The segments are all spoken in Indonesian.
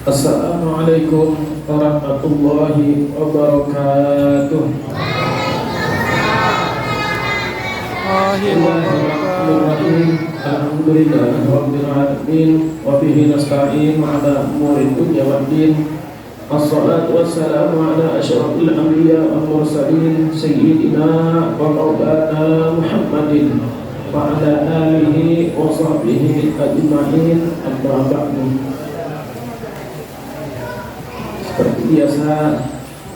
Assalamualaikum warahmatullahi wabarakatuh. Bismillahirrahmanirrahim. Alhamdulillahirabbil alamin wa bihi nasta'in ala umuri dunya waddin. Wassalatu wassalamu ala asyrafil anbiya wal mursalin sayyidina wa maulana Muhammadin wa ala alihi wa sahbihi ajma'in. Amma ba'du. Seperti biasa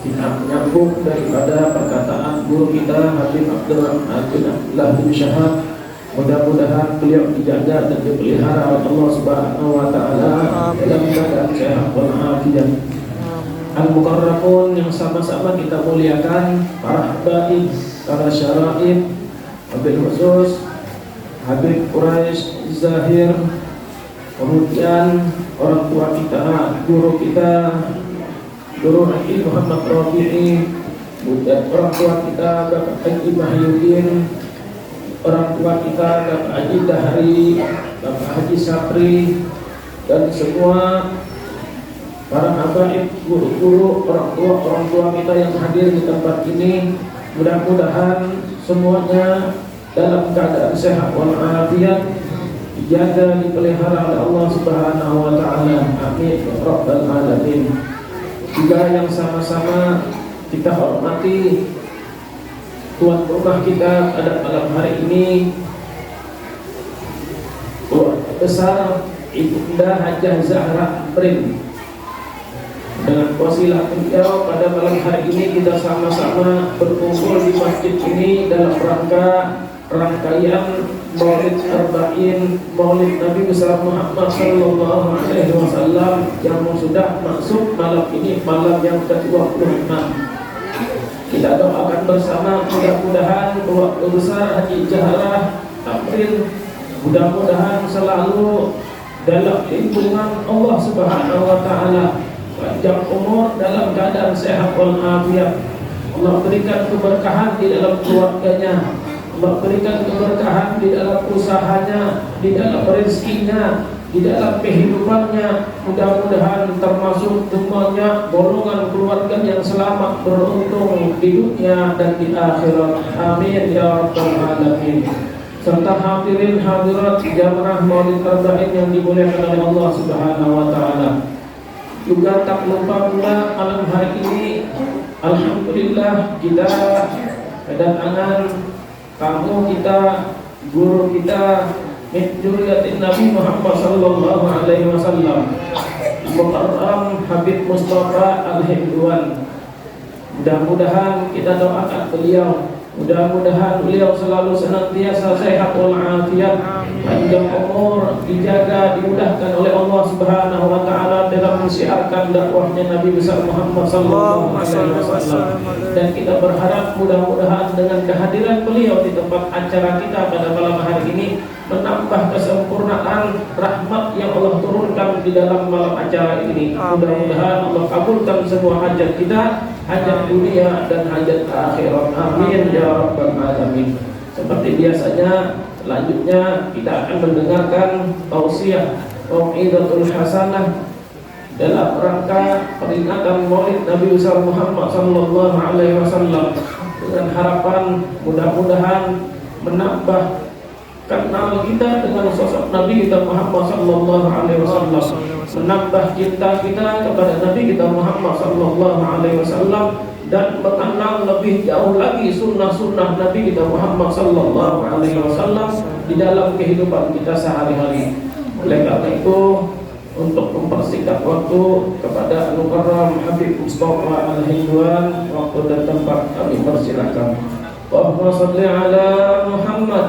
kita menyambung daripada perkataan guru kita Habib Abdullah bin Syahab. Mudah-mudahan beliau dijaga dan dipelihara oleh Allah Subhanahu wa taala dalam keadaan sehat walafiat. Al-Mukarramun yang sama-sama kita muliakan, para habaib, para syaraib, Habib khusus Habib Quraisy Zahir, kemudian orang tua kita, guru kita Guru Haji Muhammad Rafi'i, kemudian orang tua kita Bapak Haji Mahyudin, orang tua kita Bapak Haji Dahri, Bapak Haji Sapri, dan semua para habaib, guru-guru, orang tua kita yang hadir di tempat ini. Mudah-mudahan semuanya dalam keadaan sehat walafiat, dijaga, dipelihara oleh Allah Subhanahu wa taala. Amin ya rabbal alamin. Juga yang sama-sama kita hormati tuan rumah kita pada malam hari ini, keluarga besar Ibunda Hajah Zahra Prim. Dengan wasilah beliau pada malam hari ini kita sama-sama berkumpul di masjid ini dalam rangkaian Maulid Arba'in, Maulid Nabi besar Muhammad sallallahu alaihi wasallam yang sudah masuk malam ini, malam yang ke-26. Kita doakan bersama, mudah-mudahan keluarga besar Haji Zahrah Prim mudah-mudahan selalu dalam lindungan Allah Subhanahu wa taala, panjang umur dalam keadaan sehat walafiat. Allah berikan keberkahan di dalam keluarganya, Allah berikan keberkahan di dalam usahanya, di dalam rezekinya, di dalam kehidupannya. Mudah-mudahan termasuk semuanya golongan keluarga yang selamat beruntung di dunia dan di akhirat. Amin ya rabbal alamin. Serta hadirin hadirat jamaah Maulid Arba'in yang dimuliakan oleh Allah Subhanahu wa taala. Juga tak lupa pula malam hari ini alhamdulillah kita kedatangan tamu kita, guru kita min dzurriyyatin Nabi Muhammad sallallahu alaihi wasallam, Mukarram Habib Mustafa Al-Hindwan. Mudah-mudahan kita doakan beliau, mudah-mudahan beliau selalu senantiasa sehat walafiat, panjang umur, dijaga, dimudahkan oleh Allah Subhanahu wa taala dalam mensiarkan dakwahnya Nabi besar Muhammad sallallahu alaihi wasallam. Dan kita berharap mudah-mudahan dengan kehadiran beliau di tempat acara kita pada malam hari ini menambah kesempurnaan rahmat yang Allah turunkan di dalam malam acara ini. Mudah-mudahan Allah kabulkan semua hajat kita, hajat dunia dan hajat akhirat. Amin ya rabbal alamin. Seperti biasanya, selanjutnya kita akan mendengarkan tausiah Mau'izatul Hasanah dalam rangka peringatan Maulid Nabi besar Muhammad sallallahu alaihi wasallam, dengan harapan mudah-mudahan menambah kenal kita dengan sosok Nabi kita Muhammad sallallahu alaihi wasallam, menambah cinta kita kepada Nabi kita Muhammad sallallahu alaihi wasallam, dan mengenal lebih jauh lagi sunnah-sunnah Nabi kita Muhammad sallallahu alaihi wasallam di dalam kehidupan kita sehari-hari. Oleh karena itu, untuk mempersingkat waktu kepada Al-Mukarram Habib Mustafa Al-Hindwan, waktu dan tempat kami persilakan. Allahumma shalli ala Muhammad.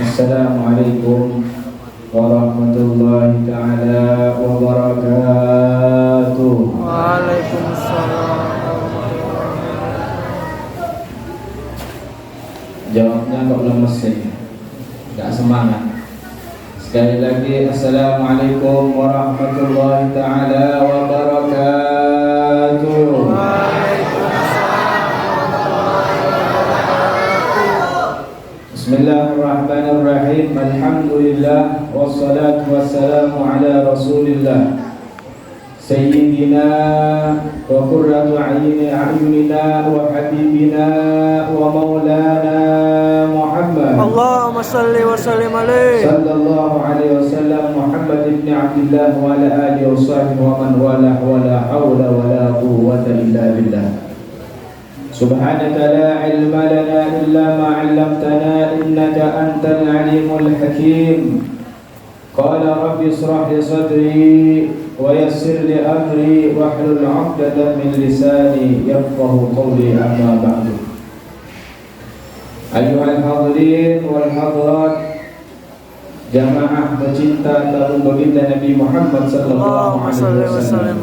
Assalamualaikum warahmatullahi ta'ala wabarakatuh. Waalaikumsalam. Jawabnya kok lemes ya, gak semangat. Sekali lagi Assalamualaikum warahmatullahi ta'ala wabarakatuh. Bismillahirrahmanirrahim. Alhamdulillah wassalatu wassalamu ala Rasulillah Sayyidina wa qurratu a'yunina wa habibina wa maulana Muhammad Allahumma salli wa sallim alaihi sallallahu alaihi wasallam Muhammad ibn Abdullah wa ala alihi wa sahbihi wa man wala wa la hawla wa la quwwata illa billah. Subhanaka la ilma lana illa ma 'allamtana innaka antal alimul hakim. Qala rabbi israh li sadri wa yassir li amri wahlul 'uqdatam min lisani yafqahu qawli, amma ba'du. Ayyuhal hadirin wal hadirat, jamaah pecinta tabung baginda Nabi Muhammad sallallahu alaihi wasallam.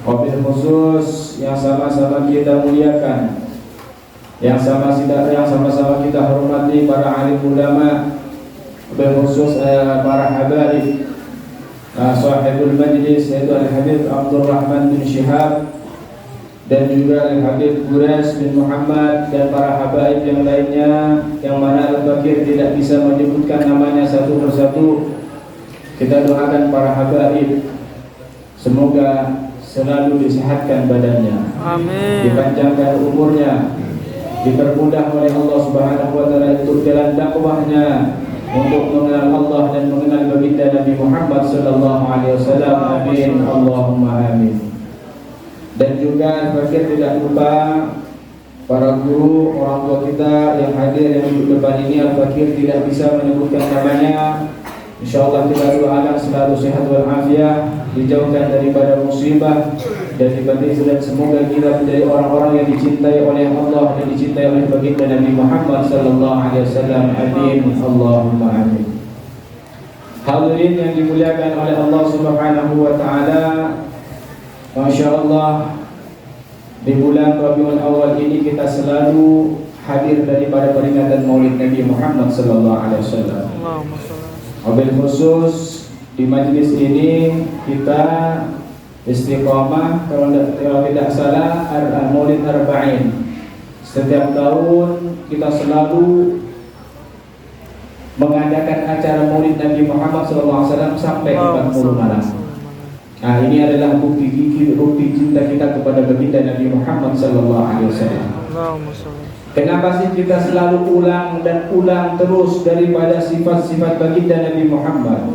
Wabil khusus yang sama-sama kita muliakan, yang sama-sama kita hormati para alim ulama, wabil khusus para habaib, sahibul majlis yaitu Al-Habib Abdul Rahman bin Syihab dan juga Al-Habib Quraisy bin Muhammad dan para habaib yang lainnya, yang mana Al-Bakir tidak bisa menyebutkan namanya satu persatu. Kita doakan para habaib semoga selalu disehatkan badannya, amin, dipanjangkan umurnya, dipermudah oleh Allah Subhanahu wa taala untuk jalan dakwahnya, untuk mengenal Allah dan mengenal baginda Nabi Muhammad sallallahu alaihi wasallam. Amin, Allahumma amin. Dan juga Al-Fakir tidak lupa para guru, orang tua kita yang hadir yang duduk depan ini. Al-Fakir tidak bisa menyebutkan namanya. InsyaAllah kita doakan selalu sehat walafiat, dijauhkan daripada musibah dan dan semoga kita menjadi orang-orang yang dicintai oleh Allah dan dicintai oleh baginda Nabi Muhammad sallallahu alaihi wasallam. Amin, Allahumma amin. Hadirin yang dimuliakan oleh Allah Subhanahu wa taala, masyaallah, di bulan Rabiul Awal ini kita selalu hadir daripada peringatan Maulid Nabi Muhammad sallallahu alaihi wasallam. Wabil khusus di majlis ini kita istiqamah, kalau tidak salah, Maulid Arba'in. Setiap tahun kita selalu mengadakan acara Maulid Nabi Muhammad SAW sampai 40 malam. Nah, ini adalah bukti cinta kita kepada baginda Nabi Muhammad SAW. Kenapa sih kita selalu ulang dan ulang terus daripada sifat-sifat baginda Nabi Muhammad?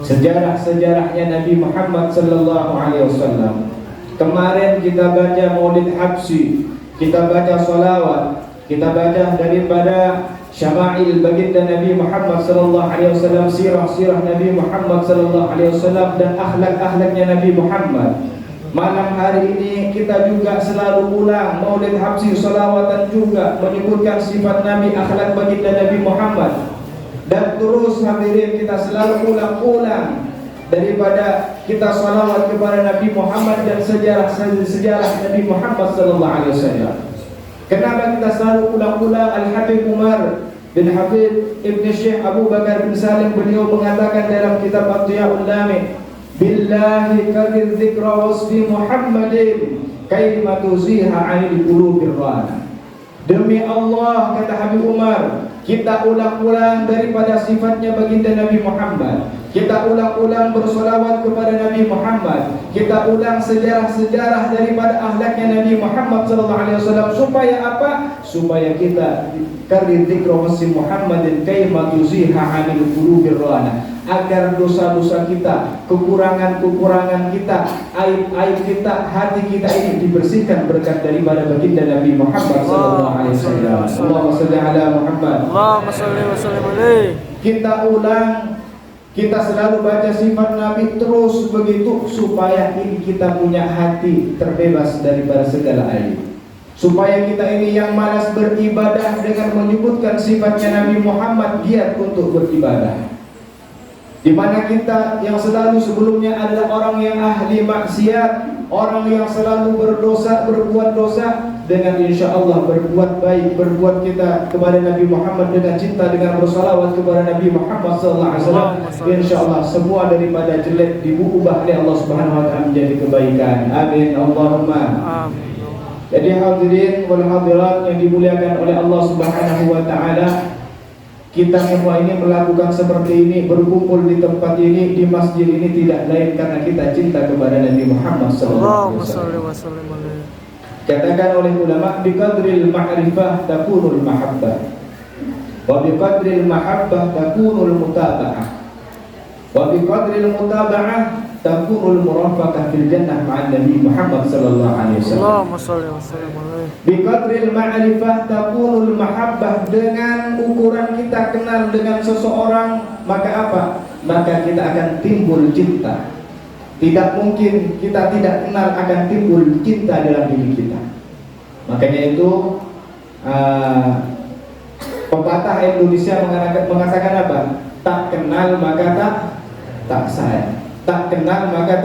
Sejarah-sejarahnya Nabi Muhammad sallallahu alaihi wasallam. Kemarin kita baca Maulid Habsyi, kita baca salawat, kita baca daripada syama'il baginda Nabi Muhammad sallallahu alaihi wasallam, sirah-sirah Nabi Muhammad sallallahu alaihi wasallam dan akhlak-akhlaknya Nabi Muhammad. Malam hari ini kita juga selalu ulang Maulid Habsyi, salawatan juga menyebutkan sifat Nabi, akhlak baginda Nabi Muhammad. Dan terus hadirin kita selalu ulang-ulang daripada kita salawat kepada Nabi Muhammad dan sejarah Nabi Muhammad sallallahu alaihi wasallam. Kenapa kita selalu ulang-ulang? Al-Habib Umar bin Habib Ibn Syekh Abu Bakar bin Salim, beliau mengatakan dalam kitab Adyaul Lami, billahi kadir dzikra wasfi Muhammadin kaimatu ziha 'anil qulubir rana. Demi Allah, kata Habib Umar, kita ulang-ulang daripada sifatnya baginda Nabi Muhammad, kita ulang-ulang bersolawat kepada Nabi Muhammad, kita ulang sejarah-sejarah daripada akhlaknya Nabi Muhammad SAW. Supaya apa? Supaya kita karir dzikra wasfi Muhammadin kaimatu ziha 'anil qulubir rana, agar dosa-dosa kita, kekurangan-kekurangan kita, aib-aib kita, hati kita ini dibersihkan berkat daripada baginda Nabi Muhammad sallallahu alaihi wasallam. Allahumma shalli ala Muhammad. Allahumma shalli wa sallim alaihi. Kita ulang, kita selalu baca sifat Nabi terus begitu supaya ini kita punya hati terbebas daripada segala aib. Supaya kita ini yang malas beribadah dengan menyebutkan sifatnya Nabi Muhammad giat untuk beribadah. Di mana kita yang selalu sebelumnya adalah orang yang ahli maksiat, orang yang selalu berdosa, berbuat dosa, dengan insya Allah berbuat baik, berbuat kita kepada Nabi Muhammad dengan cinta, dengan bersalawat kepada Nabi Muhammad sallallahu alaihi wasallam, insya Allah semua daripada jelek diubah oleh Allah Subhanahu wa taala menjadi kebaikan. Amin Allahumma Amin. Jadi hadirin wal hadirat yang dimuliakan oleh Allah Subhanahu wa taala, kita semua ini melakukan seperti ini, berkumpul di tempat ini, di masjid ini tidak lain karena kita cinta kepada Nabi Muhammad sallallahu alaihi wasallam. Katakan oleh ulama, biqadril ma'rifah takunul mahabbah wa biqadril mahabbah takunul mutaba'ah wa biqadril mutaba'ah takunul murafaqah fil jannah ma'an Nabi Muhammad sallallahu alaihi wasallam. Biqadril ma'rifah takunul mahabbah, dengan ukuran kita kenal dengan seseorang, maka apa? Maka kita akan timbul cinta. Tidak mungkin kita tidak kenal akan timbul cinta dalam diri kita. Makanya itu pepatah Indonesia mengatakan apa? Tak kenal maka tak sayang, tak kenal maka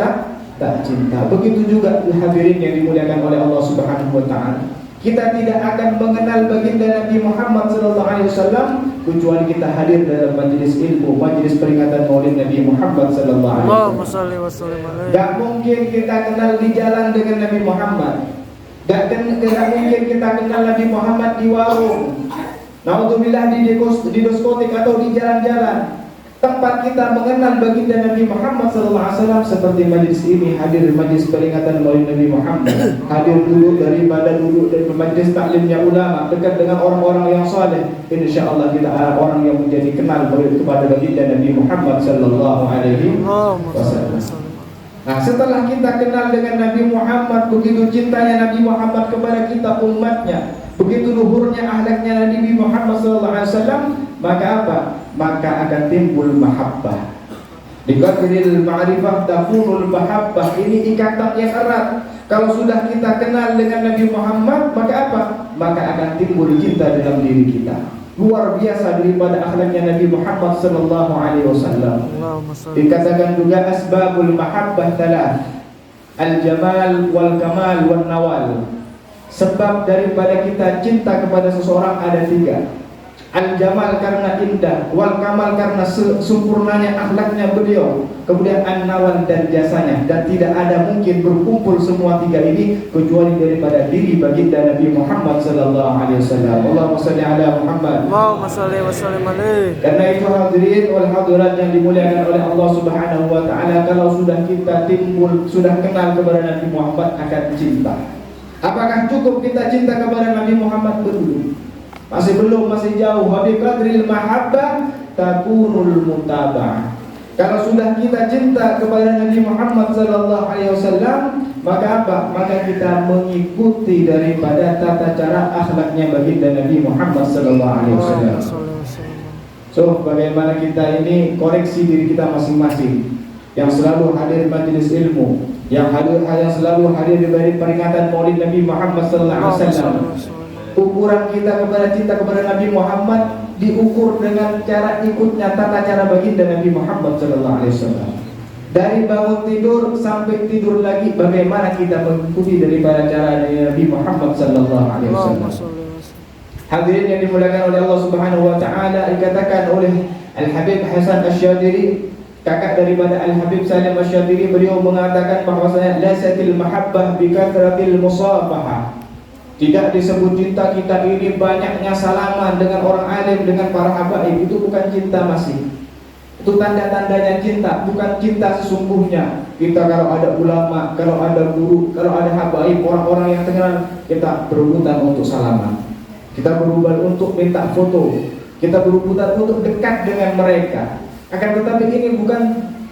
tak cinta. Begitu juga hadirin yang dimuliakan oleh Allah Subhanahu wa taala. Kita tidak akan mengenal baginda Nabi Muhammad sallallahu alaihi wasallam kecuali kita hadir dalam majelis ilmu, majelis peringatan Maulid Nabi Muhammad sallallahu alaihi wasallam. Gak mungkin kita kenal di jalan dengan Nabi Muhammad. Gak mungkin kita kenal Nabi Muhammad di warung. Naudzubillah di diskotik atau di jalan-jalan. Tempat kita mengenal baginda Nabi Muhammad SAW seperti majlis ini, hadir majlis peringatan Maulid Nabi Muhammad, hadir dulu daripada duduk dari majlis taklimnya ulama, dekat dengan orang-orang yang saleh. Insyaallah kita orang yang menjadi kenal kepada baginda Nabi Muhammad sallallahu alaihi wasallam. Nah, setelah kita kenal dengan Nabi Muhammad, begitu cintanya Nabi Muhammad kepada kita umatnya, begitu luhurnya akhlaknya Nabi Muhammad SAW, maka apa? Maka akan timbul mahabbah. Biqadril ma'rifah takunul mahabbah. Ini ikatan yang erat. Kalau sudah kita kenal dengan Nabi Muhammad, maka apa? Maka akan timbul cinta dalam diri kita. Luar biasa daripada akhlaknya Nabi Muhammad sallallahu alaihi wasallam. Dikatakan juga asbabul mahabbah thalath, al-jamal wal kamal wan nawal. Sebab daripada kita cinta kepada seseorang ada tiga. Al-jamal karena indah, wal kamal karena sempurnanya akhlaknya beliau, kemudian an-nawal dan jasanya. Dan tidak ada mungkin berkumpul semua tiga ini kecuali daripada diri baginda Nabi Muhammad sallallahu alaihi wasallam. Allahumma shalli ala Muhammad. Allahumma shalli wa sallim alaihi. Karena itu hadirin wal hadirat yang dimuliakan oleh Allah Subhanahu wa taala, kalau sudah kita timbul, sudah kenal kepada Nabi Muhammad, akan cinta. Apakah cukup kita cinta kepada Nabi Muhammad? Belum. Masih belum, masih jauh. Biqadril mahabbah takunul mutaba'ah. Kalau sudah kita cinta kepada Nabi Muhammad sallallahu alaihi wasallam, maka apa? Maka kita mengikuti daripada tata cara akhlaknya baginda Nabi Muhammad sallallahu alaihi wasallam. So, bagaimana kita ini koreksi diri kita masing-masing, yang selalu hadir majelis ilmu, yang selalu hadir di peringatan Maulid Nabi Muhammad sallallahu alaihi wasallam. Ukuran kita kepada cinta kepada Nabi Muhammad diukur dengan cara ikutnya tata cara baginda Nabi Muhammad sallallahu alaihi wasallam. Dari bangun tidur sampai tidur lagi, bagaimana kita mengikuti daripada cara Nabi Muhammad sallallahu alaihi wasallam. Hadirin yang dimuliakan oleh Allah Subhanahu wa taala, dikatakan oleh Al-Habib Hasan Asy-Syadzili, kakak daripada Al-Habib Salim Asy-Syadzili, beliau mengatakan bahwasanya laisatil mahabbah bikathratil musafahah. Tidak disebut cinta kita ini banyaknya salaman dengan orang alim, dengan para habaib. Itu bukan cinta masih. Itu tanda-tandanya cinta, bukan cinta sesungguhnya. Kita kalau ada ulama, kalau ada guru, kalau ada habaib, orang-orang yang kenal, kita berebutan untuk salaman. Kita berebutan untuk minta foto. Kita berebutan untuk dekat dengan mereka. Akan tetapi ini bukan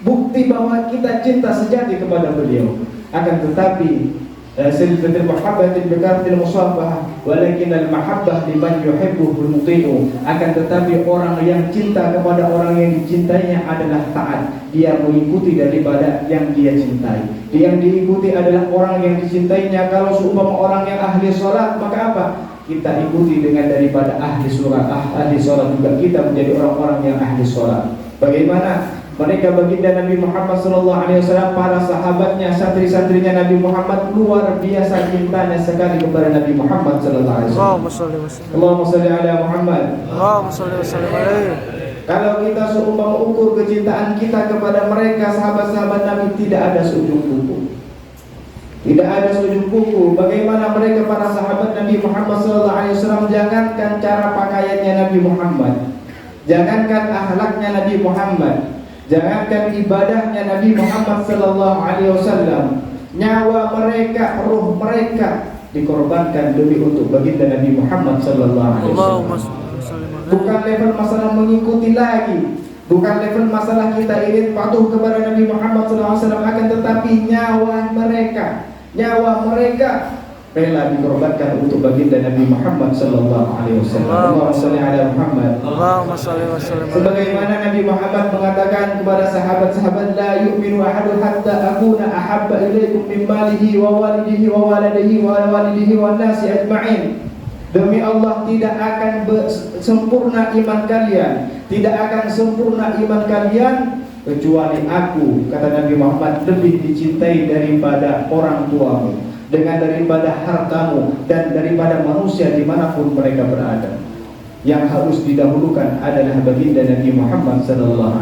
bukti bahwa kita cinta sejati kepada beliau. Akan tetapi silsilatul mahabbah bikathratil musafahah, walakin al-mahabbah liman yuhibbuhu al-muti'u. Akan tetapi orang yang cinta kepada orang yang dicintainya adalah taat. Dia mengikuti daripada yang dia cintai. Yang diikuti adalah orang yang dicintainya. Kalau seumpama orang yang ahli salat, maka apa? Kita ikuti dengan daripada ahli salat. Ahli salat juga kita menjadi orang-orang yang ahli salat. Bagaimana? Mereka baginda Nabi Muhammad SAW, para sahabatnya, santri-santrinya Nabi Muhammad luar biasa cintanya sekali kepada Nabi Muhammad SAW. Allahumma sholli wa sallim. Allahumma sholli ala Muhammad. Allahumma sholli wa sallim alaihi. Kalau kita seumpama ukur kecintaan kita kepada mereka sahabat-sahabat Nabi, tidak ada seujung kuku. Tidak ada seujung kuku. Bagaimana mereka para sahabat Nabi Muhammad SAW, jangankan cara pakaiannya Nabi Muhammad, jangankan akhlaknya Nabi Muhammad, jangankan ibadahnya Nabi Muhammad SAW, nyawa mereka, ruh mereka dikorbankan demi untuk baginda Nabi Muhammad SAW. Bukan level masalah mengikuti lagi, bukan level masalah kita ingin patuh kepada Nabi Muhammad SAW, akan tetapi nyawa mereka rela dikorbankan untuk baginda Nabi Muhammad SAW. Allahumma sholli ala Muhammad. Allahumma sholli wa sallim. Sebagaimana Nabi Muhammad mengatakan kepada sahabat-sahabat, la yu'minu ahadun hatta akuna ahabba ilaikum min malihi wa walidihi wa waladihi wa walidihi wa nasi ajma'in. Demi Allah, tidak akan sempurna iman kalian, tidak akan sempurna iman kalian kecuali aku, kata Nabi Muhammad, lebih dicintai daripada orang tuamu, dengan daripada hartamu, dan daripada manusia dimanapun mereka berada. Yang harus didahulukan adalah baginda Nabi Muhammad SAW.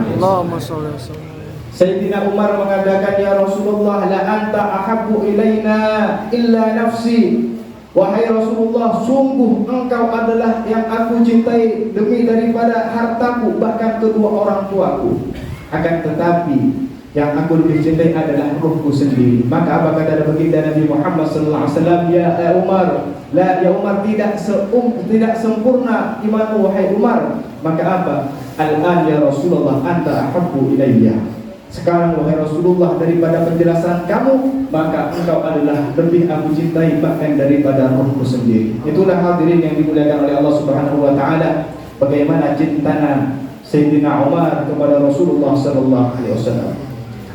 Sayyidina Umar mengatakan, ya Rasulullah, la anta ahabbu ilaina illa nafsi. Wahai Rasulullah, sungguh engkau adalah yang aku cintai demi daripada hartaku, bahkan kedua orang tuaku. Akan tetapi yang aku lebih cintai adalah ruhku sendiri. Maka apa kata baginda Nabi Muhammad SAW? Ya Umar, ya Umar, tidak sempurna imanmu wahai Umar. Maka apa? Al-an ya Rasulullah, anta ahabbu ilayya. Sekarang wahai Rasulullah, daripada penjelasan kamu, maka engkau adalah lebih aku cintai bahkan daripada rohku sendiri. Itulah hadirin yang dimuliakan oleh Allah Subhanahu wa taala, bagaimana cintanya Sayyidina Umar kepada Rasulullah sallallahu alaihi wasallam.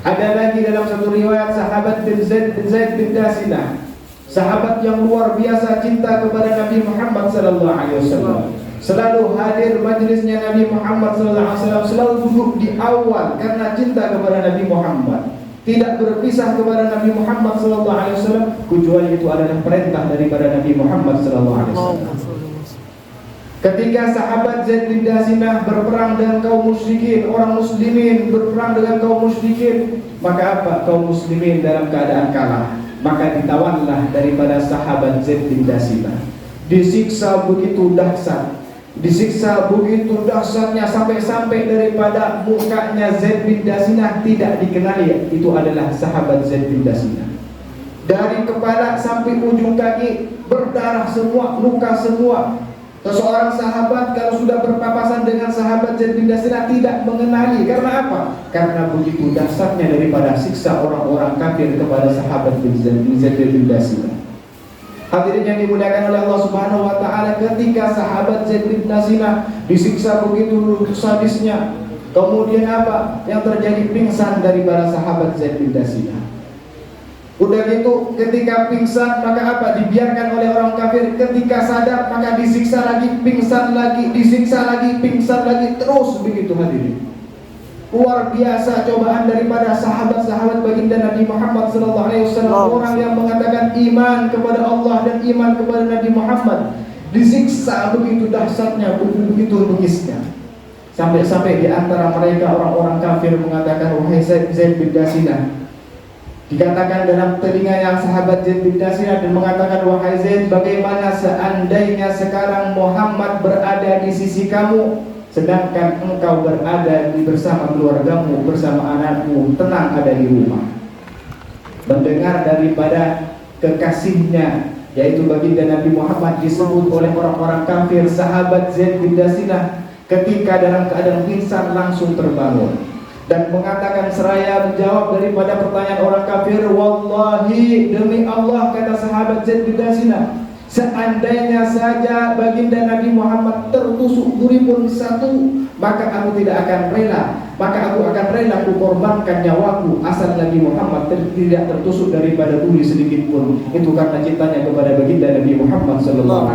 Ada lagi dalam satu riwayat sahabat bin Zaid bin Dasinah, sahabat yang luar biasa cinta kepada Nabi Muhammad sallallahu alaihi wasallam. Selalu hadir majlisnya Nabi Muhammad SAW, selalu duduk di awal karena cinta kepada Nabi Muhammad. Tidak berpisah kepada Nabi Muhammad SAW, kecuali itu adalah perintah daripada Nabi Muhammad SAW. Ketika sahabat Zaid bin Dasinah berperang dengan kaum musyrikin, orang muslimin berperang dengan kaum musyrikin, maka apa? Kaum muslimin dalam keadaan kalah, maka ditawanlah daripada sahabat Zaid bin Dasinah. Disiksa begitu dahsyat, disiksa begitu dahsyatnya, sampai-sampai daripada mukanya Zaid bin Dasinah tidak dikenali itu adalah sahabat Zaid bin Dasinah. Dari kepala sampai ujung kaki berdarah semua, luka semua. Seseorang sahabat kalau sudah berpapasan dengan sahabat Zaid bin Dasinah tidak mengenali. Karena apa? Karena begitu dahsyatnya daripada siksa orang-orang kafir kepada sahabat Zaid bin Dasinah. Hadirin yang dimuliakan oleh Allah Subhanahu wa taala, ketika sahabat Zaid bin Dasinah disiksa begitu sadisnya, kemudian apa yang terjadi? Pingsan daripada sahabat Zaid bin Dasinah. Udah gitu, ketika pingsan maka apa? Dibiarkan oleh orang kafir. Ketika sadar maka disiksa lagi, pingsan lagi, disiksa lagi, pingsan lagi, terus begitu hadirin. Luar biasa cobaan daripada sahabat-sahabat baginda Nabi Muhammad SAW. Orang yang mengatakan iman kepada Allah dan iman kepada Nabi Muhammad disiksa begitu dahsyatnya, begitu bengisnya. Sampai-sampai di antara mereka orang-orang kafir mengatakan, wahai Zaid bin Dasinah, dikatakan dalam telinga yang sahabat Zaid bin Dasinah dan mengatakan, wahai Zaid, bagaimana seandainya sekarang Muhammad berada di sisi kamu, sedangkan engkau berada bersama keluargamu, bersama anakmu, tenang ada di rumah. Mendengar daripada kekasihnya, yaitu baginda Nabi Muhammad, disebut oleh orang-orang kafir, sahabat Zaid bin Dasinah ketika dalam keadaan pingsan langsung terbangun dan mengatakan seraya menjawab daripada pertanyaan orang kafir, wallahi, demi Allah, kata sahabat Zaid bin Dasinah, seandainya saja baginda Nabi Muhammad tertusuk duri pun satu, maka aku tidak akan rela, maka aku akan rela kukorbankan nyawaku asal Nabi Muhammad tidak tertusuk daripada duri sedikit pun. Itu karena cintanya kepada baginda Nabi Muhammad SAW.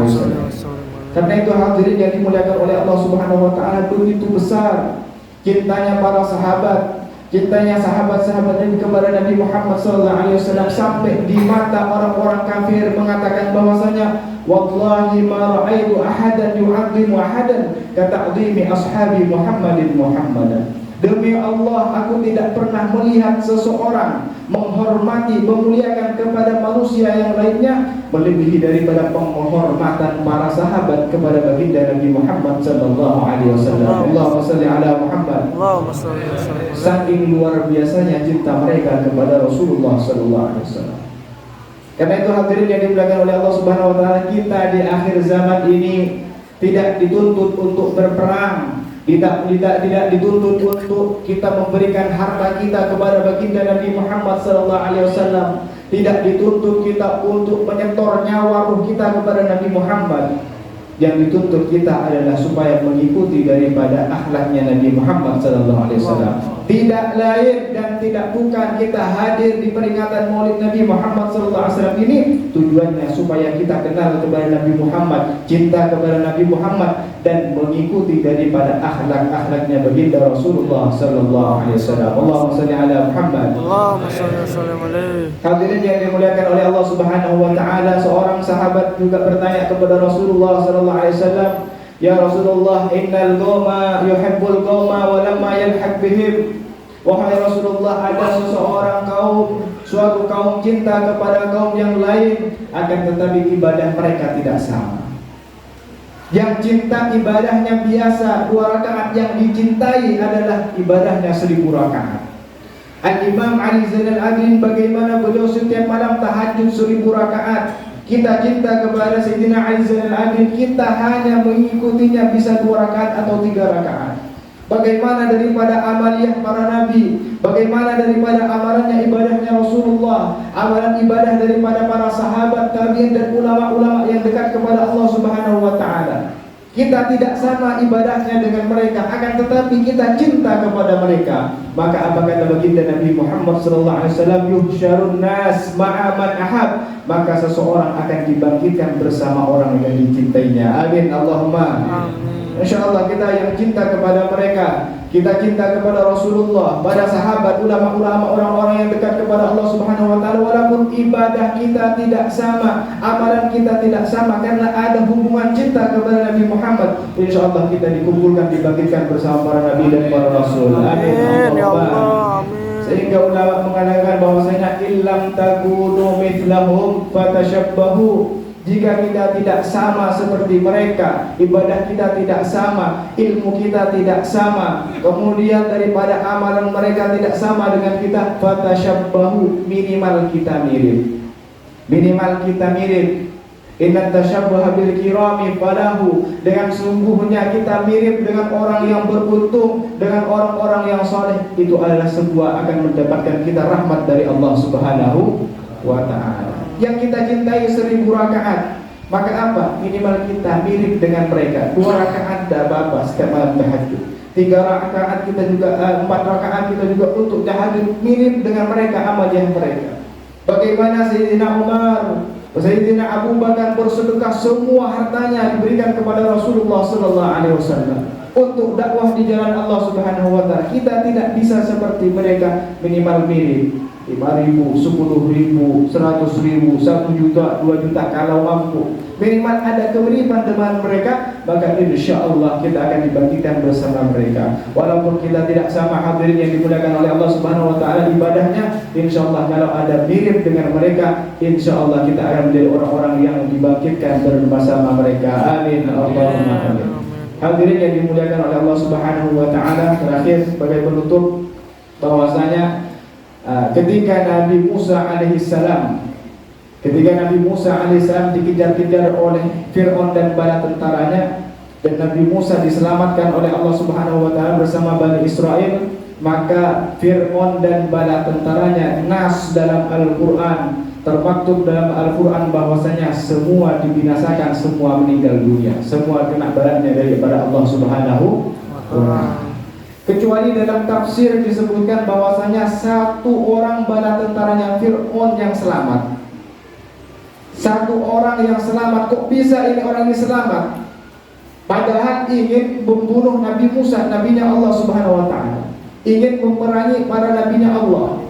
Karena itu hadirin yang dimuliakan oleh Allah Subhanahu wa taala, begitu besar cintanya para sahabat, cintanya sahabat-sahabat Nabi kepada Nabi Muhammad SAW sampai di mata orang-orang kafir mengatakan bahwasanya wallahi ma ra'aitu ahadan yu'azzimu ahadan kata'zimi ashabi Muhammadin Muhammadan. Demi Allah, aku tidak pernah melihat seseorang menghormati, memuliakan kepada manusia yang lainnya melebihi daripada penghormatan para sahabat kepada baginda Nabi Muhammad sallallahu alaihi wasallam. Allahumma shalli ala Muhammad. Allahumma shalli wa sallim. Saking luar biasanya cinta mereka kepada Rasulullah sallallahu alaihi wasallam. Karena itu hadirin yang dimuliakan oleh Allah Subhanahu wa taala, kita di akhir zaman ini tidak dituntut untuk berperang. Tidak dituntut untuk kita memberikan harta kita kepada baginda Nabi Muhammad SAW. Tidak dituntut kita untuk menyetor nyawa ruh kita kepada Nabi Muhammad. Yang dituntut kita adalah supaya mengikuti daripada akhlaknya Nabi Muhammad SAW. Tidak lain dan tidak bukan kita hadir di peringatan Maulid Nabi Muhammad SAW ini tujuannya supaya kita kenal kepada Nabi Muhammad, cinta kepada Nabi Muhammad, dan mengikuti daripada akhlak-akhlaknya baginda Rasulullah SAW. Allahumma shalli ala Muhammad. Allahumma shalli wa sallim alaihi. Hadirin yang dimuliakan oleh Allah Subhanahu wa taala, seorang sahabat juga bertanya kepada Rasulullah SAW, ya Rasulullah, innal qauma yuhibbul qauma wa lamma yalhaq bihim. Wahai Rasulullah, ada seseorang kaum, suatu kaum cinta kepada kaum yang lain, akan tetapi ibadah mereka tidak sama. Yang cinta ibadahnya biasa 2 rakaat, yang dicintai adalah ibadahnya 1000 rakaat. Al-Imam Ali Zainal Abidin bagaimana beliau setiap malam tahajud 1000 rakaat. Kita cinta kepada Sayyidina Ali Zainal Abidin, kita hanya mengikutinya bisa 2 rakaat atau 3 rakaat. Bagaimana daripada amaliyah para nabi, bagaimana daripada amalannya ibadahnya Rasulullah, amalan ibadah daripada para sahabat, tabi'in dan ulama-ulama yang dekat kepada Allah Subhanahu wa taala. Kita tidak sama ibadahnya dengan mereka, akan tetapi kita cinta kepada mereka. Maka apa kata baginda Nabi Muhammad SAW, yuhsyarun nas ma'a man ahab, maka seseorang akan dibangkitkan bersama orang yang dicintainya. Amin Allahumma. InsyaAllah kita yang cinta kepada mereka, kita cinta kepada Rasulullah, pada sahabat, ulama-ulama, orang-orang yang dekat kepada Allah Subhanahu wa taala, walaupun ibadah kita tidak sama, amalan kita tidak sama, karena ada hubungan cinta kepada Nabi Muhammad. InsyaAllah kita dikumpulkan, dibangkitkan bersama para nabi dan para rasul. Amin ya Allah. Sehingga ulama mengatakan bahwasanya illam takunu mithlahum fatashabbahu. Jika kita tidak sama seperti mereka, ibadah kita tidak sama, ilmu kita tidak sama, kemudian daripada amalan mereka tidak sama dengan kita, fatashabbahu, minimal kita mirip. Minimal kita mirip. Inna tashabbaha bil kirami falahu. Dengan sungguhnya kita mirip dengan orang yang beruntung, dengan orang-orang yang saleh, itu adalah sebuah akan mendapatkan kita rahmat dari Allah Subhanahu wa taala. Yang kita cintai 1000 rakaat, maka apa? Minimal kita mirip dengan mereka. 2 rakaat tidak apa-apa setiap malam tahajud. 3 rakaat kita juga, 4 rakaat kita juga untuk tahajud, mirip dengan mereka, amaliyah mereka. Bagaimana Sayyidina Umar, Sayyidina Abu Bakar bersedekah semua hartanya diberikan kepada Rasulullah sallallahu alaihi wasallam untuk dakwah di jalan Allah Subhanahu wa taala. Kita tidak bisa seperti mereka, minimal mirip. 5.000, 10.000, 100.000, 1 juta, 2 juta kalau mampu. Minimal ada kemiripan dengan mereka, maka insya Allah kita akan dibangkitkan bersama mereka. Walaupun kita tidak sama, hadirin yang dimuliakan oleh Allah Subhanahu wa taala, ibadahnya, insya Allah kalau ada mirip dengan mereka, insya Allah kita akan menjadi orang-orang yang dibangkitkan bersama mereka. Amin Allahumma amin. Hadirin yang dimuliakan oleh Allah Subhanahu wa taala, terakhir sebagai penutup bahwasanya ketika Nabi Musa alaihissalam dikejar-kejar oleh Fir'aun dan bala tentaranya, dan Nabi Musa diselamatkan oleh Allah Subhanahu wa taala bersama Bani Israel, maka Fir'aun dan bala tentaranya, nas dalam Al-Qur'an, termaktub dalam Al-Qur'an bahwasanya semua dibinasakan, semua meninggal dunia, semua kena baratnya daripada Allah Subhanahu wa taala. Kecuali dalam tafsir disebutkan bahwasanya 1 orang bala tentaranya Fir'aun yang selamat. 1 orang yang selamat. Kok bisa ini orang ini selamat? Padahal ingin membunuh Nabi Musa, nabinya Allah Subhanahu wa taala. Ingin memerangi para nabinya Allah.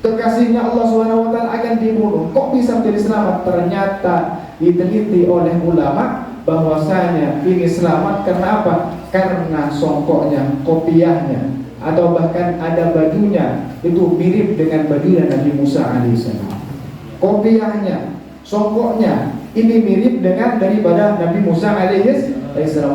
Kekasihnya Allah Subhanahu wa taala akan dibunuh. Kok bisa menjadi selamat? Ternyata diteliti oleh ulama bahwasanya ini selamat karena apa? Karena songkoknya, kopiahnya, atau bahkan ada bajunya itu mirip dengan bajunya Nabi Musa alaihissalam. Kopiahnya, songkoknya ini mirip dengan daripada Nabi Musa alaihissalam.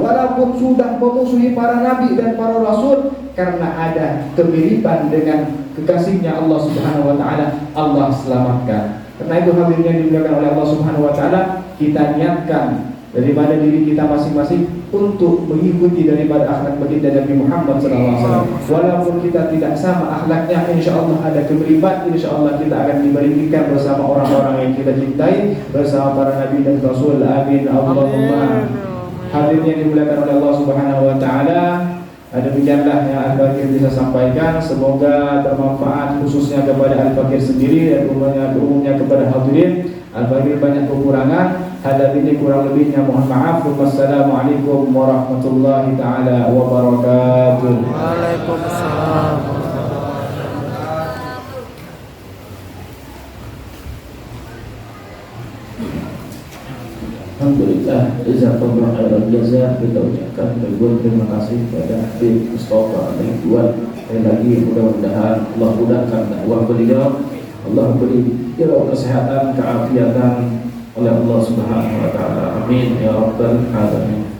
Walaupun sudah memusuhi para nabi dan para rasul, karena ada kemiripan dengan kekasihnya Allah Subhanahu wa taala, Allah selamatkan. Karena itu hadirnya dimuliakan oleh Allah Subhanahu wa taala, kita niatkan daripada diri kita masing-masing untuk mengikuti daripada akhlak baginda Nabi Muhammad SAW. Walaupun kita tidak sama akhlaknya, insya Allah ada kemiripan. Insya Allah kita akan diberikan bersama orang-orang yang kita cintai, bersama para nabi dan rasul. Amin Allahumma. Hadirnya dimuliakan oleh Allah Subhanahu wa taala, demikianlah yang Al-Fakir bisa sampaikan. Semoga bermanfaat khususnya kepada Al-Fakir sendiri dan umumnya kepada hadirin. Al-Fakir banyak kekurangan, hadap ini kurang lebihnya mohon maaf. Wassalamualaikum warahmatullahi taala wabarakatuh. Waalaikumsalam. Alhamdulillah, jazakallahu khairan jazaa. Kita ucapkan ribuan terima kasih kepada Habib Mustafa Ridwan. Sekali lagi mudah-mudahan Allah mudahkan dakwah beliau. Allah beri kesehatan, keafiatan oleh Allah Subhanahu wa taala. Amin ya rabbal alamin.